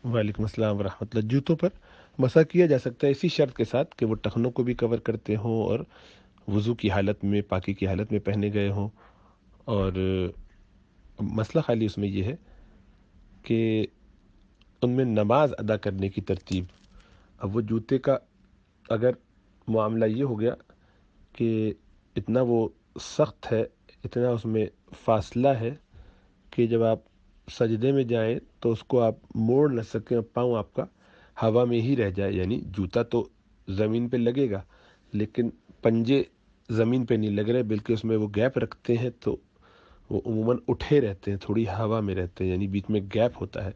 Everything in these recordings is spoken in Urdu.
وعلیکم السلام ورحمۃ اللہ۔ جوتوں پر مسح کیا جا سکتا ہے اسی شرط کے ساتھ کہ وہ ٹخنوں کو بھی کور کرتے ہوں اور وضو کی حالت میں، پاکی کی حالت میں پہنے گئے ہوں۔ اور مسئلہ خالی اس میں یہ ہے کہ ان میں نماز ادا کرنے کی ترتیب۔ اب وہ جوتے کا اگر معاملہ یہ ہو گیا کہ اتنا وہ سخت ہے، اتنا اس میں فاصلہ ہے کہ جب آپ سجدے میں جائیں تو اس کو آپ موڑ نہ سکیں اور پاؤں آپ کا ہوا میں ہی رہ جائے، یعنی جوتا تو زمین پہ لگے گا لیکن پنجے زمین پہ نہیں لگ رہے بلکہ اس میں وہ گیپ رکھتے ہیں تو وہ عموماً اٹھے رہتے ہیں، تھوڑی ہوا میں رہتے ہیں، یعنی بیچ میں گیپ ہوتا ہے۔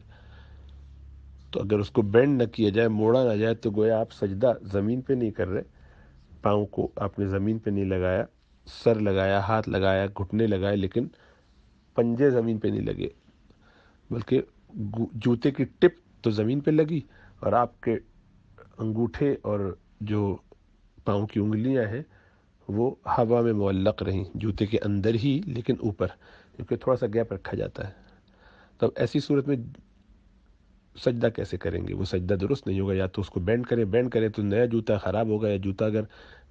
تو اگر اس کو بینڈ نہ کیا جائے، موڑا نہ جائے، تو گویا آپ سجدہ زمین پہ نہیں کر رہے، پاؤں کو آپ نے زمین پہ نہیں لگایا، سر لگایا، ہاتھ لگایا، گھٹنے لگائے، لیکن پنجے زمین پہ نہیں لگے، بلکہ جوتے کی ٹپ تو زمین پہ لگی اور آپ کے انگوٹھے اور جو پاؤں کی انگلیاں ہیں وہ ہوا میں معلق رہیں، جوتے کے اندر ہی لیکن اوپر، کیونکہ تھوڑا سا گیپ رکھا جاتا ہے۔ تب ایسی صورت میں سجدہ کیسے کریں گے؟ وہ سجدہ درست نہیں ہوگا۔ یا تو اس کو بینڈ کریں تو نیا جوتا خراب ہوگا، یا جوتا اگر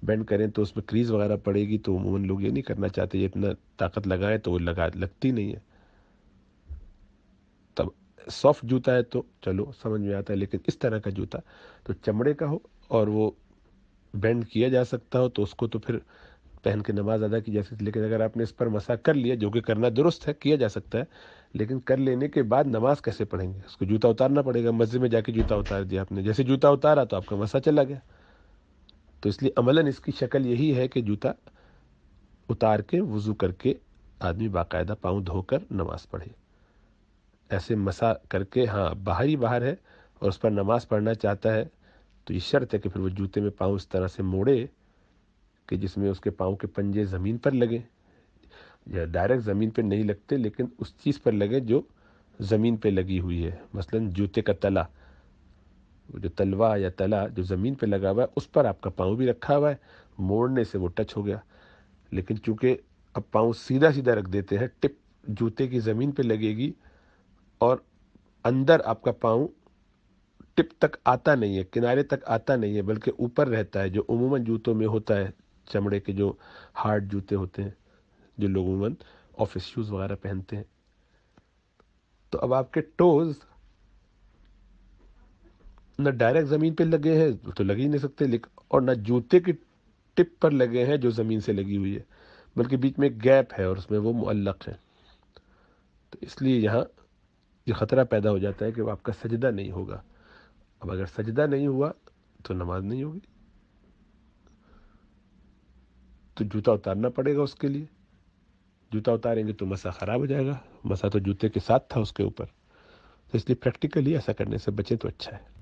بینڈ کریں تو اس میں کریز وغیرہ پڑے گی، تو عموماً لوگ یہ نہیں کرنا چاہتے، یہ اتنا طاقت لگائیں تو وہ لگتی نہیں ہے۔ تب سافٹ جوتا ہے تو چلو سمجھ میں آتا ہے، لیکن اس طرح کا جوتا تو چمڑے کا ہو اور وہ بینڈ کیا جا سکتا ہو تو اس کو تو پھر پہن کے نماز ادا کی جا سکتی۔ لیکن اگر آپ نے اس پر مسح کر لیا، جو کہ کرنا درست ہے، کیا جا سکتا ہے، لیکن کر لینے کے بعد نماز کیسے پڑھیں گے؟ اس کو جوتا اتارنا پڑے گا۔ مسجد میں جا کے جوتا اتار دیا آپ نے، جیسے جوتا اتارا تو آپ کا مسح چلا گیا۔ تو اس لیے عملاً اس کی شکل یہی ہے کہ جوتا اتار کے وضو کر کے آدمی باقاعدہ پاؤں دھو کر نماز پڑھے۔ ایسے مسح کر کے، ہاں باہر ہے اور اس پر نماز پڑھنا چاہتا ہے تو یہ شرط ہے کہ پھر وہ جوتے میں پاؤں اس طرح سے موڑے کہ جس میں اس کے پاؤں کے پنجے زمین پر لگیں، یا ڈائریکٹ زمین پہ نہیں لگتے لیکن اس چیز پر لگے جو زمین پہ لگی ہوئی ہے۔ مثلا جوتے کا تلا، وہ جو تلوا یا تلا جو زمین پہ لگا ہوا ہے اس پر آپ کا پاؤں بھی رکھا ہوا ہے، موڑنے سے وہ ٹچ ہو گیا۔ لیکن چونکہ اب پاؤں سیدھا رکھ دیتے ہیں، ٹپ جوتے کی زمین پہ لگے گی اور اندر آپ کا پاؤں ٹپ تک آتا نہیں ہے، کنارے تک آتا نہیں ہے، بلکہ اوپر رہتا ہے، جو عموماً جوتوں میں ہوتا ہے، چمڑے کے جو ہارڈ جوتے ہوتے ہیں جو لوگ عموماً آفس شوز وغیرہ پہنتے ہیں۔ تو اب آپ کے ٹوز نہ ڈائریکٹ زمین پہ لگے ہیں تو لگ ہی نہیں سکتے، لیکن اور نہ جوتے کی ٹپ پر لگے ہیں جو زمین سے لگی ہوئی ہے، بلکہ بیچ میں ایک گیپ ہے اور اس میں وہ معلق ہے۔ تو اس لیے یہاں یہ خطرہ پیدا ہو جاتا ہے کہ وہ آپ کا سجدہ نہیں ہوگا۔ اب اگر سجدہ نہیں ہوا تو نماز نہیں ہوگی، تو جوتا اتارنا پڑے گا اس کے لیے۔ جوتا اتاریں گے تو مسح خراب ہو جائے گا، مسح تو جوتے کے ساتھ تھا اس کے اوپر، تو اس لیے پریکٹیکلی ایسا کرنے سے بچیں تو اچھا ہے۔